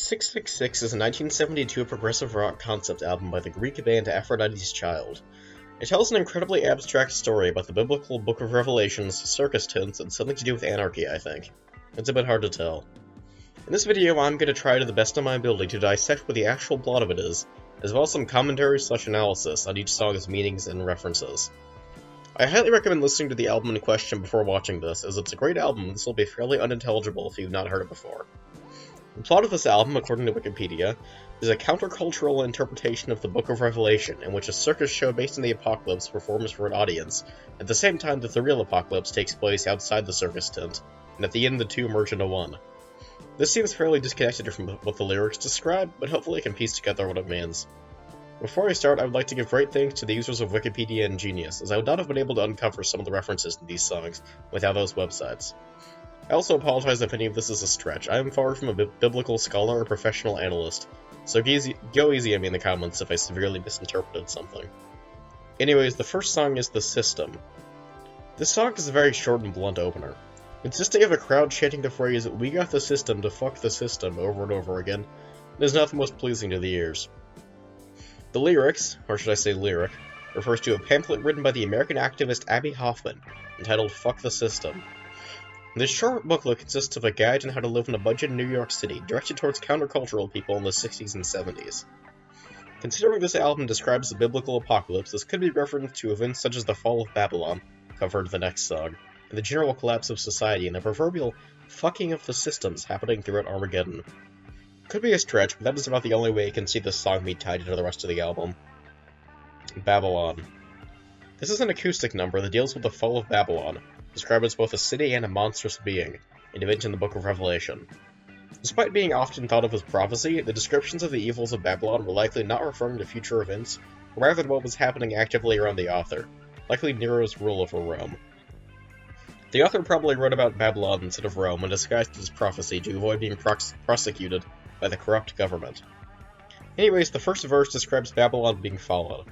666 is a 1972 progressive rock concept album by the Greek band Aphrodite's Child. It tells an incredibly abstract story about the biblical Book of Revelations, circus tents, and something to do with anarchy, I think. It's a bit hard to tell. In this video, I'm going to try to the best of my ability to dissect what the actual plot of it is, as well as some commentary/analysis on each song's meanings and references. I highly recommend listening to the album in question before watching this, as it's a great album and this will be fairly unintelligible if you've not heard it before. The plot of this album, according to Wikipedia, is a countercultural interpretation of the Book of Revelation, in which a circus show based on the apocalypse performs for an audience, at the same time that the real apocalypse takes place outside the circus tent, and at the end the two merge into one. This seems fairly disconnected from what the lyrics describe, but hopefully I can piece together what it means. Before I start, I would like to give great thanks to the users of Wikipedia and Genius, as I would not have been able to uncover some of the references to these songs without those websites. I also apologize if any of this is a stretch. I am far from a biblical scholar or professional analyst, so go easy on me in the comments if I severely misinterpreted something. Anyways, the first song is The System. This song is a very short and blunt opener. Consisting of a crowd chanting the phrase, "We got the system to fuck the system," over and over again, it is not the most pleasing to the ears. The lyrics, or should I say lyric, refers to a pamphlet written by the American activist Abbie Hoffman, entitled Fuck the System. This short booklet consists of a guide on how to live on a budget in New York City, directed towards countercultural people in the 60s and 70s. Considering this album describes the biblical apocalypse, this could be referenced to events such as the fall of Babylon, covered in the next song, and the general collapse of society and the proverbial fucking of the systems happening throughout Armageddon. Could be a stretch, but that is about the only way you can see this song be tied into the rest of the album. Babylon. This is an acoustic number that deals with the fall of Babylon, described as both a city and a monstrous being, an event in the Book of Revelation. Despite being often thought of as prophecy, the descriptions of the evils of Babylon were likely not referring to future events, but rather to what was happening actively around the author, likely Nero's rule over Rome. The author probably wrote about Babylon instead of Rome and disguised it as prophecy to avoid being prosecuted by the corrupt government. Anyways, the first verse describes Babylon being fallen.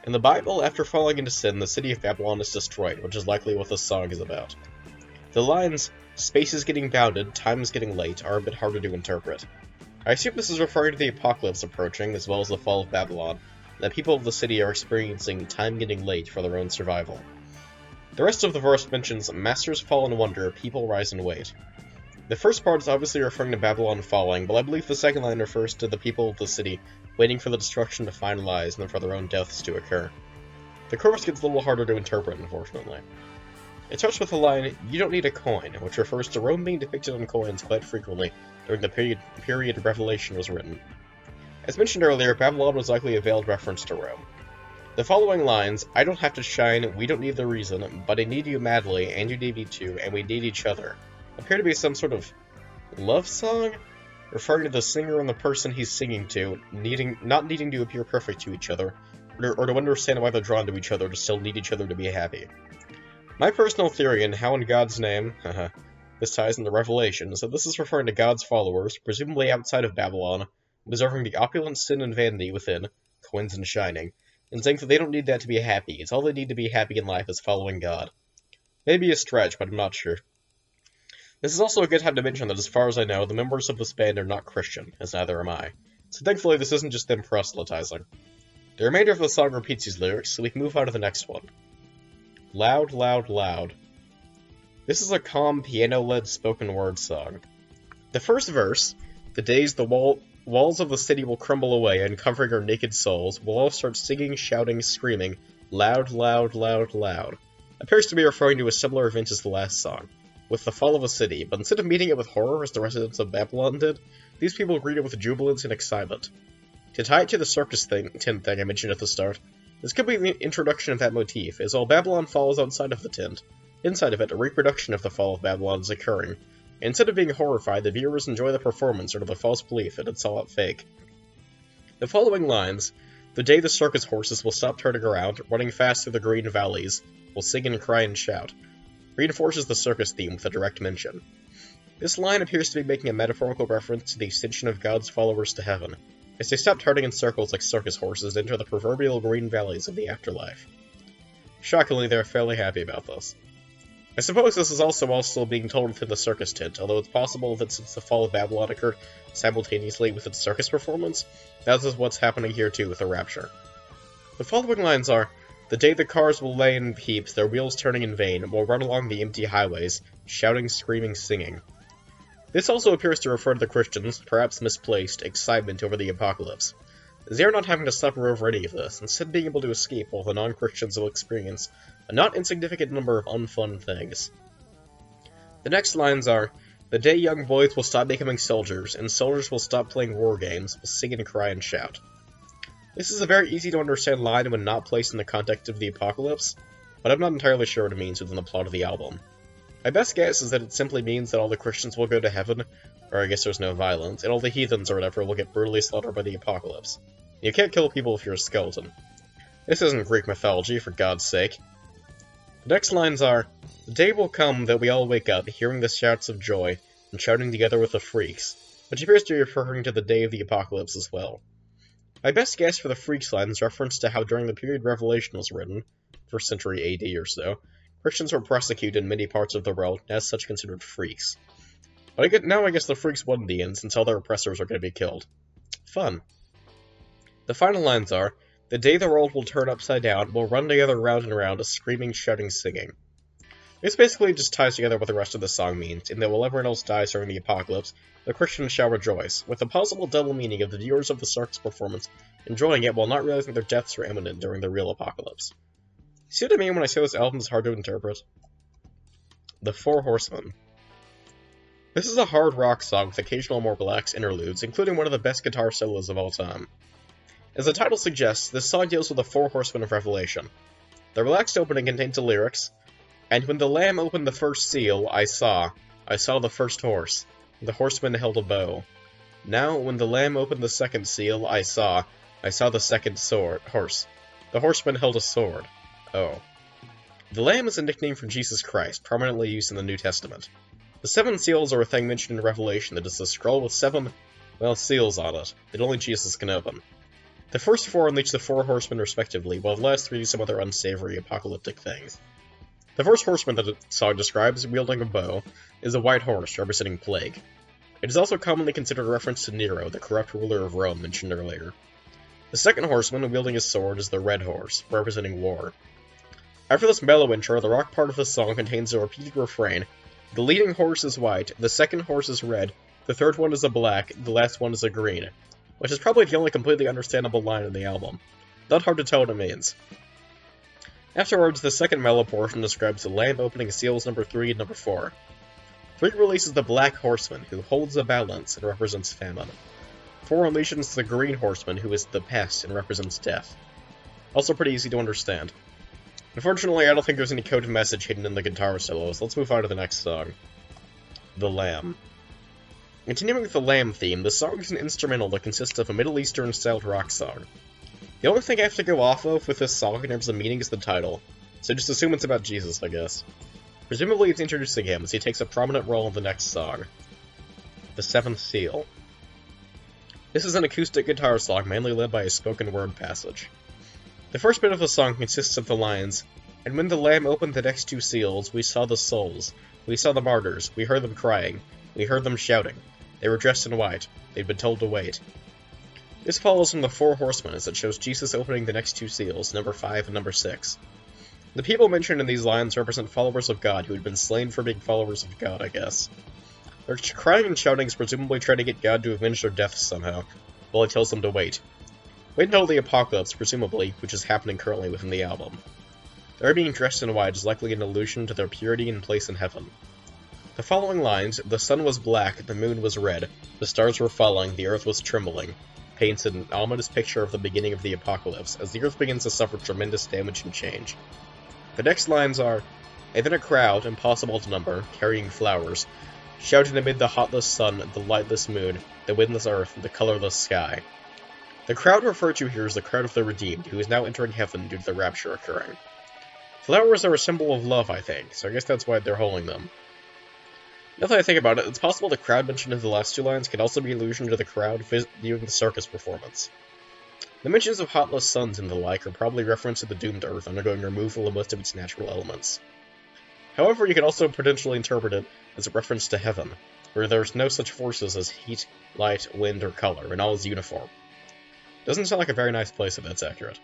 In the Bible, after falling into sin, the city of Babylon is destroyed, which is likely what this song is about. The lines, "space is getting bounded, time is getting late," are a bit harder to interpret. I assume this is referring to the apocalypse approaching, as well as the fall of Babylon, and that people of the city are experiencing time getting late for their own survival. The rest of the verse mentions, "Masters fall in wonder, people rise in wait." The first part is obviously referring to Babylon falling, but I believe the second line refers to the people of the city waiting for the destruction to finalize and then for their own deaths to occur. The chorus gets a little harder to interpret, unfortunately. It starts with the line, "You don't need a coin," which refers to Rome being depicted on coins quite frequently during the period Revelation was written. As mentioned earlier, Babylon was likely a veiled reference to Rome. The following lines, "I don't have to shine, we don't need the reason, but I need you madly, and you need me too, and we need each other," appear to be some sort of love song, referring to the singer and the person he's singing to, not needing to appear perfect to each other, or to understand why they're drawn to each other to still need each other to be happy. My personal theory on how in God's name, this ties into Revelation, is that this is referring to God's followers, presumably outside of Babylon, observing the opulent sin and vanity within, coins and shining, and saying that they don't need that to be happy, it's all they need to be happy in life is following God. Maybe a stretch, but I'm not sure. This is also a good time to mention that as far as I know, the members of this band are not Christian, as neither am I. So thankfully this isn't just them proselytizing. The remainder of the song repeats these lyrics, so we can move on to the next one. Loud, loud, loud. This is a calm, piano-led spoken word song. The first verse, "The days the walls of the city will crumble away, uncovering our naked souls, we'll all start singing, shouting, screaming, loud, loud, loud, loud," appears to be referring to a similar event as the last song, with the fall of a city, but instead of meeting it with horror as the residents of Babylon did, these people greet it with jubilance and excitement. To tie it to the circus tent thing I mentioned at the start, this could be the introduction of that motif, as while Babylon falls outside of the tent, inside of it a reproduction of the fall of Babylon is occurring, and instead of being horrified, the viewers enjoy the performance under the false belief that it's all fake. The following lines, "The day the circus horses will stop turning around, running fast through the green valleys, will sing and cry and shout," reinforces the circus theme with a direct mention. This line appears to be making a metaphorical reference to the ascension of God's followers to heaven, as they stop turning in circles like circus horses into the proverbial green valleys of the afterlife. Shockingly, they're fairly happy about this. I suppose this is also all still being told within the circus tent, although it's possible that since the fall of Babylon occurred simultaneously with its circus performance, that is what's happening here too with the rapture. The following lines are, "The day the cars will lay in heaps, their wheels turning in vain, will run along the empty highways, shouting, screaming, singing." This also appears to refer to the Christians', perhaps misplaced, excitement over the apocalypse. They are not having to suffer over any of this, instead being able to escape while the non-Christians will experience a not insignificant number of unfun things. The next lines are, "The day young boys will stop becoming soldiers, and soldiers will stop playing war games, will sing and cry and shout." This is a very easy to understand line when not placed in the context of the apocalypse, but I'm not entirely sure what it means within the plot of the album. My best guess is that it simply means that all the Christians will go to heaven, or I guess there's no violence, and all the heathens or whatever will get brutally slaughtered by the apocalypse. You can't kill people if you're a skeleton. This isn't Greek mythology, for God's sake. The next lines are, "The day will come that we all wake up, hearing the shouts of joy, and shouting together with the freaks," which appears to be referring to the day of the apocalypse as well. My best guess for the freaks line is reference to how during the period Revelation was written, 1st century AD or so, Christians were persecuted in many parts of the world, and as such considered freaks. But now I guess the freaks won the end, since all their oppressors are going to be killed. Fun. The final lines are, "The day the world will turn upside down, we'll run together round and round, screaming, shouting, singing." This basically just ties together what the rest of the song means, in that while everyone else dies during the apocalypse, the Christians shall rejoice, with the possible double meaning of the viewers of the circus performance enjoying it while not realizing their deaths are imminent during the real apocalypse. See what I mean when I say this album is hard to interpret? The Four Horsemen. This is a hard rock song with occasional more relaxed interludes, including one of the best guitar solos of all time. As the title suggests, this song deals with the Four Horsemen of Revelation. The relaxed opening contains the lyrics, "And when the Lamb opened the first seal, I saw the first horse. The horseman held a bow. Now, when the Lamb opened the second seal, I saw the second horse. The horseman held a sword." Oh. The Lamb is a nickname for Jesus Christ, prominently used in the New Testament. The 7 seals are a thing mentioned in Revelation that is a scroll with 7, seals on it, that only Jesus can open. The first 4 unleash the 4 horsemen respectively, while the last 3 do some other unsavory apocalyptic things. The first horseman that the song describes, wielding a bow, is a white horse, representing plague. It is also commonly considered a reference to Nero, the corrupt ruler of Rome mentioned earlier. The second horseman, wielding his sword, is the red horse, representing war. After this mellow intro, the rock part of the song contains a repeated refrain. The leading horse is white, the second horse is red, the third one is a black, the last one is a green, which is probably the only completely understandable line in the album. Not hard to tell what it means. Afterwards, the second mellow portion describes the Lamb opening seals number 3 and number 4. 3 releases the Black Horseman, who holds a balance and represents famine. 4 unleashes the Green Horseman, who is the pest and represents death. Also pretty easy to understand. Unfortunately, I don't think there's any coded message hidden in the guitar solos. Let's move on to the next song. The Lamb. Continuing with the Lamb theme, the song is an instrumental that consists of a Middle Eastern-styled rock song. The only thing I have to go off of with this song in terms of meaning is the title, so just assume it's about Jesus, I guess. Presumably it's introducing him, as he takes a prominent role in the next song. The Seventh Seal. This is an acoustic guitar song mainly led by a spoken word passage. The first bit of the song consists of the lines, "And when the Lamb opened the next 2 seals, we saw the souls. We saw the martyrs. We heard them crying. We heard them shouting. They were dressed in white. They'd been told to wait." This follows from the 4 horsemen as it shows Jesus opening the next 2 seals, number 5 and number 6. The people mentioned in these lines represent followers of God who had been slain for being followers of God, I guess. Their crying and shouting is presumably trying to get God to avenge their deaths somehow, while he tells them to wait. Wait until the apocalypse, presumably, which is happening currently within the album. Their being dressed in white is likely an allusion to their purity and place in heaven. The following lines, "The sun was black, the moon was red, the stars were falling, the earth was trembling," paints an ominous picture of the beginning of the apocalypse, as the earth begins to suffer tremendous damage and change. The next lines are, "And then a crowd, impossible to number, carrying flowers, shouted amid the hotless sun, the lightless moon, the windless earth, the colorless sky." The crowd referred to here is the crowd of the redeemed, who is now entering heaven due to the rapture occurring. Flowers are a symbol of love, I think, so I guess that's why they're holding them. Now that I think about it, it's possible the crowd mentioned in the last 2 lines could also be an allusion to the crowd viewing the circus performance. The mentions of hotless suns and the like are probably reference to the doomed Earth undergoing removal of most of its natural elements. However, you can also potentially interpret it as a reference to heaven, where there's no such forces as heat, light, wind, or color, and all is uniform. Doesn't sound like a very nice place if that's accurate.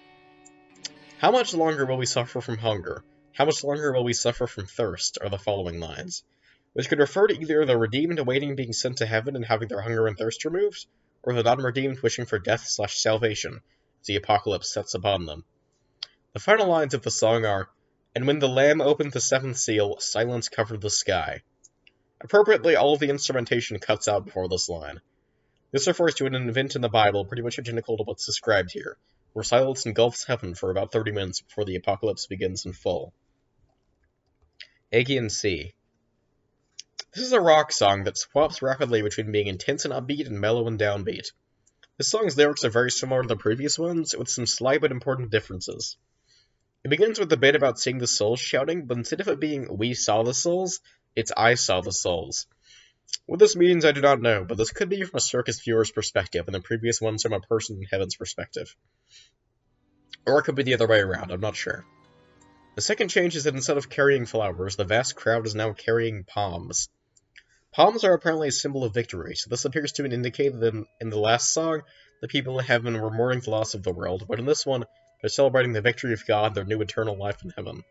How much longer will we suffer from hunger? How much longer will we suffer from thirst? Are the following lines, which could refer to either the redeemed awaiting being sent to heaven and having their hunger and thirst removed, or the non-redeemed wishing for death/salvation as the apocalypse sets upon them. The final lines of the song are, "And when the Lamb opened the seventh seal, silence covered the sky." Appropriately, all of the instrumentation cuts out before this line. This refers to an event in the Bible pretty much identical to what's described here, where silence engulfs heaven for about 30 minutes before the apocalypse begins in full. Aegean Sea. This is a rock song that swaps rapidly between being intense and upbeat and mellow and downbeat. This song's lyrics are very similar to the previous ones, with some slight but important differences. It begins with a bit about seeing the souls shouting, but instead of it being "we saw the souls," it's "I saw the souls." What this means I do not know, but this could be from a circus viewer's perspective, and the previous one's from a person in heaven's perspective. Or it could be the other way around, I'm not sure. The second change is that instead of carrying flowers, the vast crowd is now carrying palms. Palms are apparently a symbol of victory, so this appears to indicate that in the last song, the people in heaven were mourning the loss of the world, but in this one, they're celebrating the victory of God, their new eternal life in heaven.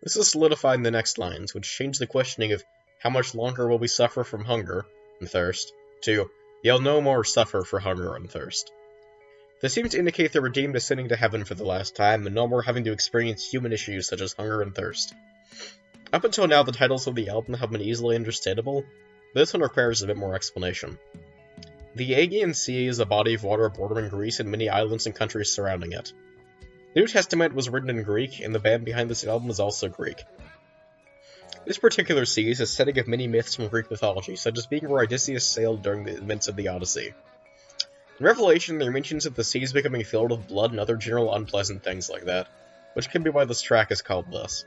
This is solidified in the next lines, which change the questioning of how much longer will we suffer from hunger and thirst to you'll no more suffer for hunger and thirst. This seems to indicate the redeemed ascending to heaven for the last time and no more having to experience human issues such as hunger and thirst. Up until now, the titles of the album have been easily understandable, but this one requires a bit more explanation. The Aegean Sea is a body of water bordering Greece and many islands and countries surrounding it. The New Testament was written in Greek, and the band behind this album is also Greek. This particular sea is a setting of many myths from Greek mythology, such as being where Odysseus sailed during the events of the Odyssey. In Revelation, there are mentions of the seas becoming filled with blood and other general unpleasant things like that, which can be why this track is called this.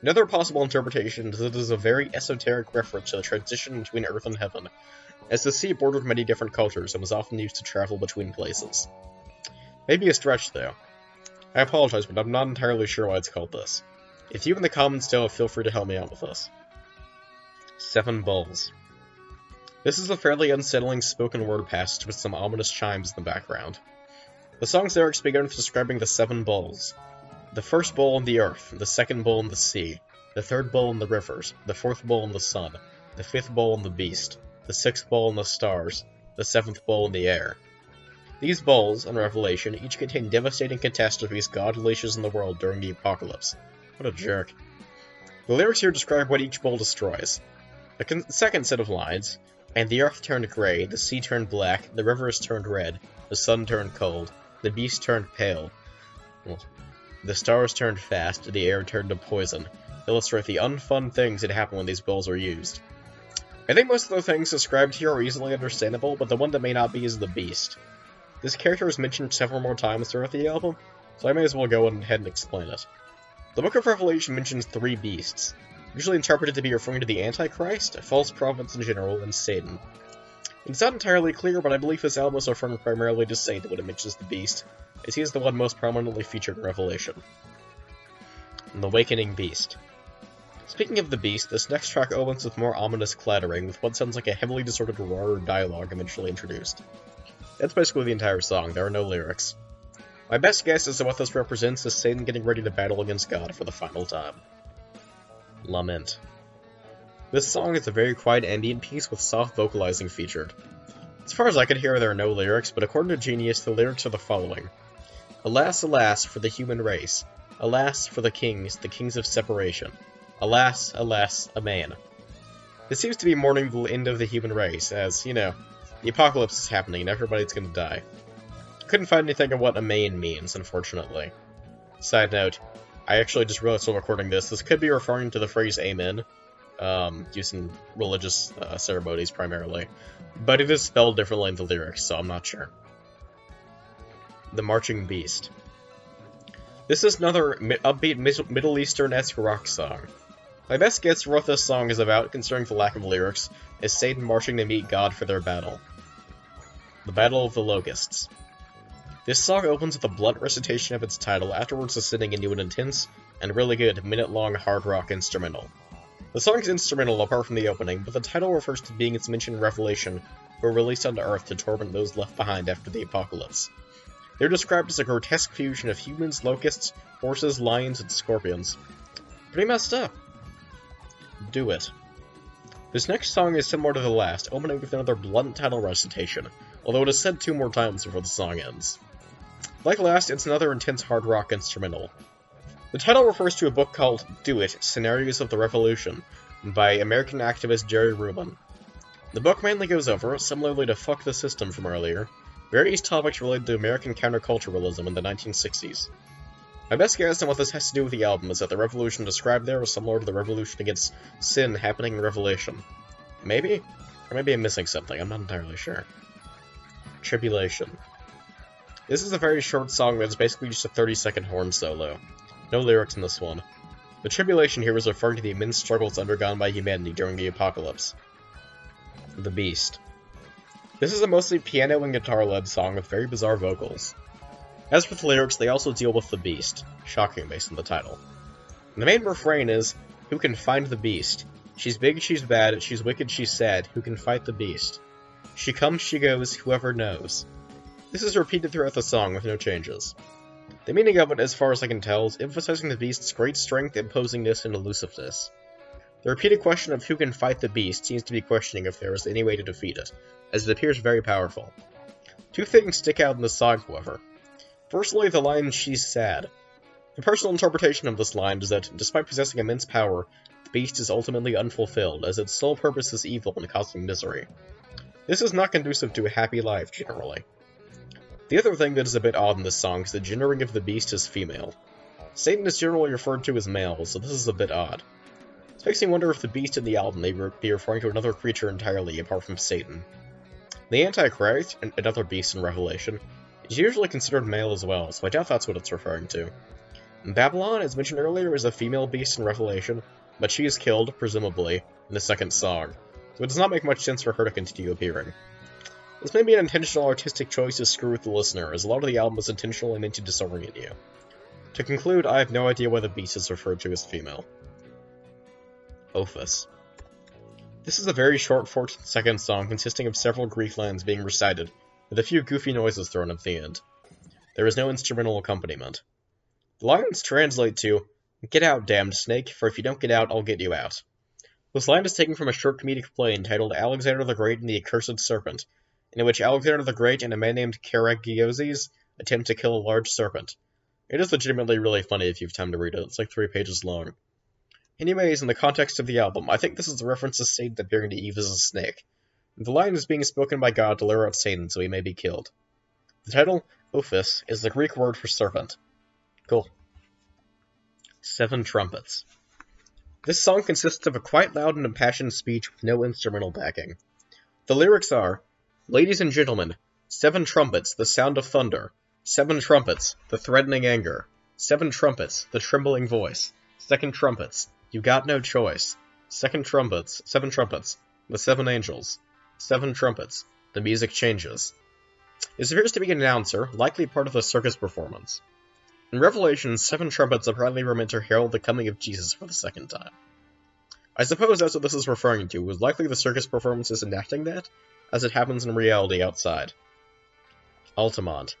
Another possible interpretation is that it is a very esoteric reference to the transition between Earth and Heaven, as the sea bordered many different cultures and was often used to travel between places. Maybe a stretch, though. I apologize, but I'm not entirely sure why it's called this. If you in the comments know, feel free to help me out with this. Seven Bulls. This is a fairly unsettling spoken word passage with some ominous chimes in the background. The song's lyrics begin with describing the seven bulls. The first bull in the earth, the second bull in the sea, the third bull in the rivers, the fourth bull in the sun, the fifth bull in the beast, the sixth bull in the stars, the seventh bull in the air. These bulls, in Revelation, each contain devastating catastrophes God unleashes in the world during the apocalypse. What a jerk. The lyrics here describe what each bull destroys. The second set of lines, "And the earth turned gray, the sea turned black, the rivers turned red, the sun turned cold, the beast turned pale, the stars turned fast, the air turned to poison," illustrate the unfun things that happen when these bulls are used. I think most of the things described here are easily understandable, but the one that may not be is the beast. This character is mentioned several more times throughout the album, so I may as well go ahead and explain it. The Book of Revelation mentions three beasts, usually interpreted to be referring to the Antichrist, false prophets in general, and Satan. It's not entirely clear, but I believe this album is referring primarily to Satan when it mentions the beast, as he is the one most prominently featured in Revelation. The Awakening Beast. Speaking of the beast, this next track opens with more ominous clattering, with what sounds like a heavily distorted roar or dialogue eventually introduced. That's basically the entire song, there are no lyrics. My best guess as to what this represents is Satan getting ready to battle against God for the final time. Lament. This song is a very quiet ambient piece with soft vocalizing featured. As far as I could hear, there are no lyrics, but according to Genius, the lyrics are the following. "Alas, alas, for the human race. Alas, for the kings of separation. Alas, alas, a man." This seems to be mourning the end of the human race, as, the apocalypse is happening and everybody's gonna die. Couldn't find anything on what a man means, unfortunately. Side note, I actually just realized while recording this could be referring to the phrase amen, used in religious ceremonies primarily, but it is spelled differently in the lyrics, so I'm not sure. The Marching Beast. This is another upbeat Middle Eastern-esque rock song. My best guess for what this song is about, considering the lack of lyrics, is Satan marching to meet God for their battle. The Battle of the Locusts. This song opens with a blunt recitation of its title, afterwards descending into an intense, and really good minute-long hard rock instrumental. The song is instrumental apart from the opening, but the title refers to beings mentioned in Revelation who were released onto Earth to torment those left behind after the apocalypse. They're described as a grotesque fusion of humans, locusts, horses, lions, and scorpions. Pretty messed up. Do it. This next song is similar to the last, opening with another blunt title recitation, although it is said 2 more times before the song ends. Like last, it's another intense hard rock instrumental. The title refers to a book called Do It, Scenarios of the Revolution, by American activist Jerry Rubin. The book mainly goes over, similarly to Fuck the System from earlier, various topics related to American counterculturalism in the 1960s. My best guess on what this has to do with the album is that the revolution described there was similar to the revolution against sin happening in Revelation. Maybe? Or maybe I'm missing something, I'm not entirely sure. Tribulation. This is a very short song that is basically just a 30-second horn solo. No lyrics in this one. The tribulation here is referring to the immense struggles undergone by humanity during the apocalypse. The Beast. This is a mostly piano and guitar-led song with very bizarre vocals. As for the lyrics, they also deal with the Beast, shocking based on the title. The main refrain is, "Who can find the Beast? She's big, she's bad, she's wicked, she's sad, who can fight the Beast? She comes, she goes, whoever knows." This is repeated throughout the song with no changes. The meaning of it, as far as I can tell, is emphasizing the Beast's great strength, imposingness, and elusiveness. The repeated question of who can fight the Beast seems to be questioning if there is any way to defeat it, as it appears very powerful. 2 things stick out in the song, however. Firstly, the line, "She's sad." The personal interpretation of this line is that, despite possessing immense power, the Beast is ultimately unfulfilled, as its sole purpose is evil and causing misery. This is not conducive to a happy life, generally. The other thing that is a bit odd in this song is the gendering of the Beast as female. Satan is generally referred to as male, so this is a bit odd. This makes me wonder if the Beast in the album may be referring to another creature entirely apart from Satan. The Antichrist, another beast in Revelation, is usually considered male as well, so I doubt that's what it's referring to. Babylon, as mentioned earlier, is a female beast in Revelation, but she is killed, presumably, in the second song, so it does not make much sense for her to continue appearing. This may be an intentional artistic choice to screw with the listener, as a lot of the album is intentionally meant to disorient you. To conclude, I have no idea why the beast is referred to as female. Ophis. This is a very short 14-second song consisting of several Greek lines being recited, with a few goofy noises thrown at the end. There is no instrumental accompaniment. The lines translate to, "Get out, damned snake, for if you don't get out, I'll get you out." This line is taken from a short comedic play entitled Alexander the Great and the Accursed Serpent, in which Alexander the Great and a man named Karagiozes attempt to kill a large serpent. It is legitimately really funny if you have time to read it. It's like 3 pages long. Anyways, in the context of the album, I think this is a reference to Satan appearing to Eve as a snake. The line is being spoken by God to lure out Satan so he may be killed. The title, Ophis, is the Greek word for serpent. Cool. 7 Trumpets. This song consists of a quite loud and impassioned speech with no instrumental backing. The lyrics are, "Ladies and gentlemen, 7 trumpets, the sound of thunder. 7 trumpets, the threatening anger. 7 trumpets, the trembling voice. 2nd trumpets, you got no choice. 2nd trumpets, 7 trumpets, the 7 angels. 7 trumpets, the music changes." This appears to be an announcer, likely part of a circus performance. In Revelation, 7 trumpets apparently were meant to herald the coming of Jesus for the 2nd time. I suppose that's what this is referring to, was likely the circus performance is enacting that, as it happens in reality outside. Altamont.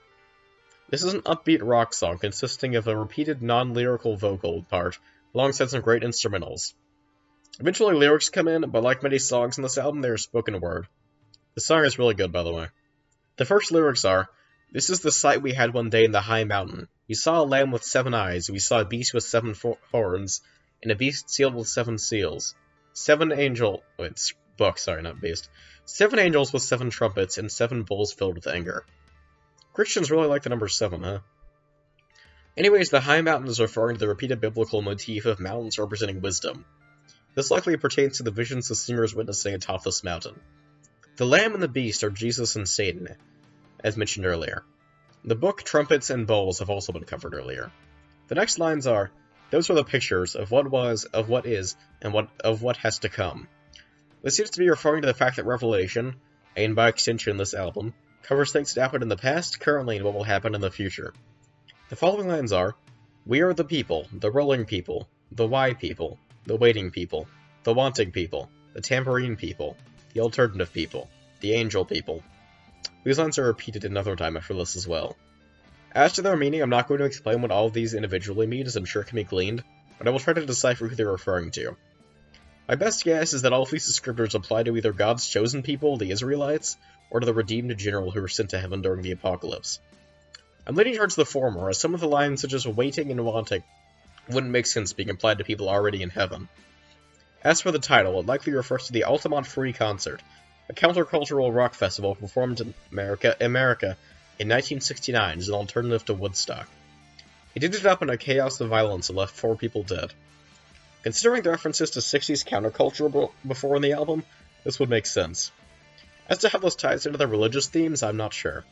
This is an upbeat rock song consisting of a repeated non-lyrical vocal part, alongside some great instrumentals. Eventually lyrics come in, but like many songs in this album, they are spoken word. The song is really good, by the way. The first lyrics are, "This is the sight we had one day in the high mountain. We saw a lamb with 7 eyes, we saw a beast with 7 horns, and a beast sealed with 7 seals. 7 angel... Wait, book, sorry, not beast. 7 angels with 7 trumpets, and 7 bowls filled with anger." Christians really like the number 7, huh? Anyways, the high mountain is referring to the repeated biblical motif of mountains representing wisdom. This likely pertains to the visions the singer is witnessing atop this mountain. The lamb and the beast are Jesus and Satan, as mentioned earlier. The book, trumpets, and bowls have also been covered earlier. The next lines are, "Those are the pictures of what was, of what is, and of what has to come." This seems to be referring to the fact that Revelation, and by extension this album, covers things that happened in the past, currently, and what will happen in the future. The following lines are, We are the people, the rolling people, the why people, the waiting people, the wanting people, the tambourine people, the alternative people, the angel people. These lines are repeated another time after this as well. As to their meaning, I'm not going to explain what all of these individually mean, as I'm sure it can be gleaned, but I will try to decipher who they're referring to. My best guess is that all of these descriptors apply to either God's chosen people, the Israelites, or to the redeemed general who were sent to heaven during the apocalypse. I'm leaning towards the former, as some of the lines such as waiting and wanting wouldn't make sense being applied to people already in heaven. As for the title, it likely refers to the Altamont Free Concert, a countercultural rock festival performed in America in 1969 as an alternative to Woodstock. It ended up in a chaos of violence and left 4 people dead. Considering the references to 60s counterculture before in the album, this would make sense. As to how this ties into the religious themes, I'm not sure.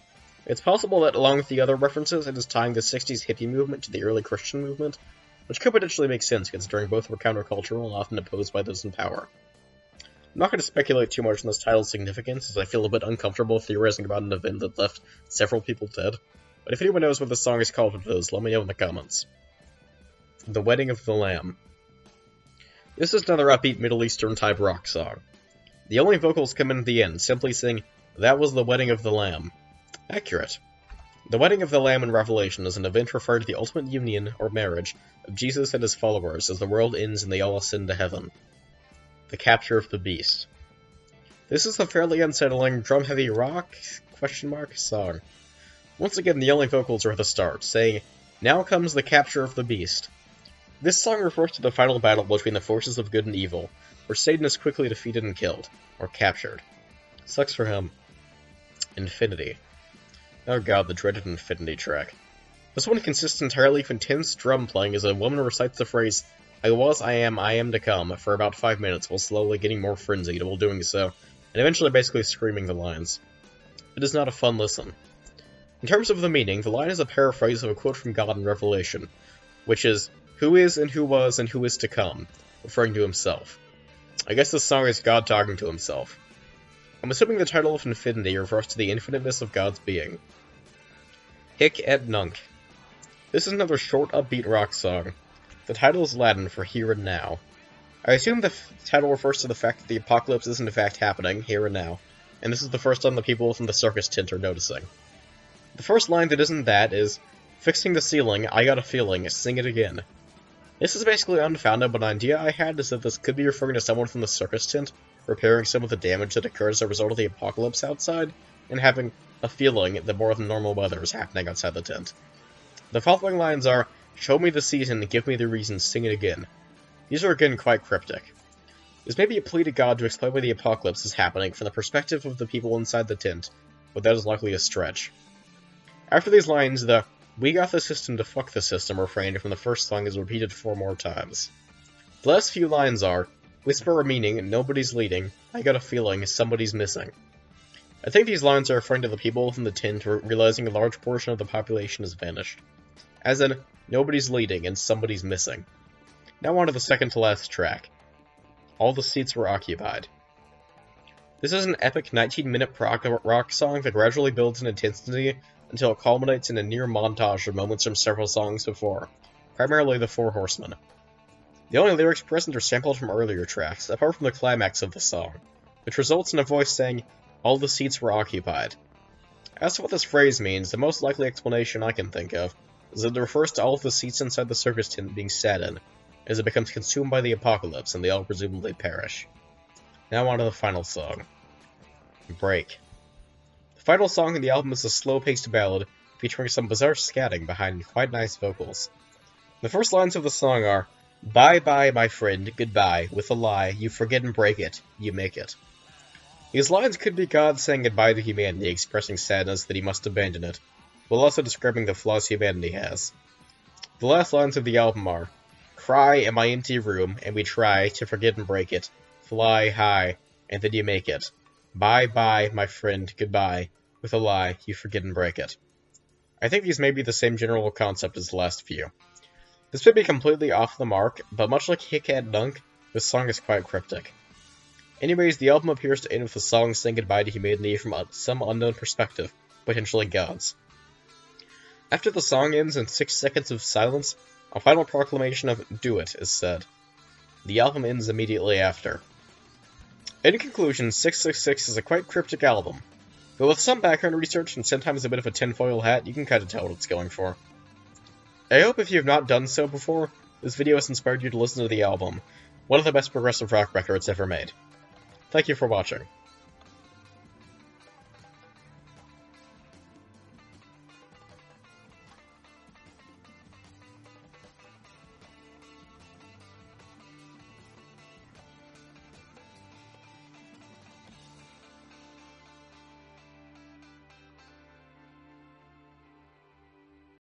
It's possible that along with the other references, it is tying the 60s hippie movement to the early Christian movement, which could potentially make sense considering both were countercultural and often opposed by those in power. I'm not going to speculate too much on this title's significance, as I feel a bit uncomfortable theorizing about an event that left several people dead, but if anyone knows what this song is called for those, let me know in the comments. The Wedding of the Lamb. This is another upbeat Middle Eastern type rock song. The only vocals come in at the end, simply saying, "That was the wedding of the Lamb." Accurate. The Wedding of the Lamb in Revelation is an event referring to the ultimate union, or marriage, of Jesus and his followers as the world ends and they all ascend to heaven. The Capture of the Beast. This is a fairly unsettling, drum-heavy rock, song. Once again, the only vocals are at the start, saying, "Now comes the capture of the beast." This song refers to the final battle between the forces of good and evil, where Satan is quickly defeated and killed, or captured. Sucks for him. Infinity. Oh god, the dreaded Infinity track. This one consists entirely of intense drum playing as a woman recites the phrase, "I was, I am to come," for about 5 minutes, while slowly getting more frenzied while doing so, and eventually basically screaming the lines. It is not a fun listen. In terms of the meaning, the line is a paraphrase of a quote from God in Revelation, which is, "Who is and who was and who is to come," referring to himself. I guess this song is God talking to himself. I'm assuming the title of Infinity refers to the infiniteness of God's being. Hic et Nunc. This is another short, upbeat rock song. The title is Latin for here and now. I assume the title refers to the fact that the apocalypse is in fact happening, here and now, and this is the first time the people within the circus tent are noticing. The first line that isn't that is, "Fixing the ceiling, I got a feeling, sing it again." This is basically unfounded, but an idea I had is that this could be referring to someone from the circus tent, repairing some of the damage that occurs as a result of the apocalypse outside, and having a feeling that more than normal weather is happening outside the tent. The following lines are, "Show me the season, give me the reason, sing it again." These are again quite cryptic. This may be a plea to God to explain why the apocalypse is happening from the perspective of the people inside the tent, but that is likely a stretch. After these lines, the "We got the system to fuck the system" refrain from the first song is repeated 4 more times. The last few lines are, "Whisper a meaning, nobody's leading, I got a feeling, somebody's missing." I think these lines are referring to the people within the tent realizing a large portion of the population has vanished. As in, nobody's leading and somebody's missing. Now on to the second to last track. All the Seats Were Occupied. This is an epic 19-minute rock song that gradually builds in intensity until it culminates in a near montage of moments from several songs before, primarily the Four Horsemen. The only lyrics present are sampled from earlier tracks, apart from the climax of the song, which results in a voice saying, "All the seats were occupied." As to what this phrase means, the most likely explanation I can think of is that it refers to all of the seats inside the circus tent being sat in, as it becomes consumed by the apocalypse and they all presumably perish. Now on to the final song. Break. The final song in the album is a slow-paced ballad featuring some bizarre scatting behind quite nice vocals. The first lines of the song are, "Bye bye, my friend, goodbye, with a lie, you forget and break it, you make it." These lines could be God saying goodbye to humanity, expressing sadness that he must abandon it, while also describing the flaws humanity has. The last lines of the album are, "Cry in my empty room, and we try to forget and break it, fly high, and then you make it. Bye bye, my friend, goodbye, with a lie, you forget and break it." I think these may be the same general concept as the last few. This may be completely off the mark, but much like Hic et Nunc, this song is quite cryptic. Anyways, the album appears to end with the song saying goodbye to humanity from some unknown perspective, potentially God's. After the song ends in 6 seconds of silence, A final proclamation of "Do It" is said. The album ends immediately after. In conclusion, 666 is a quite cryptic album, but with some background research and sometimes a bit of a tinfoil hat, you can kinda tell what it's going for. I hope if you have not done so before, this video has inspired you to listen to the album, one of the best progressive rock records ever made. Thank you for watching.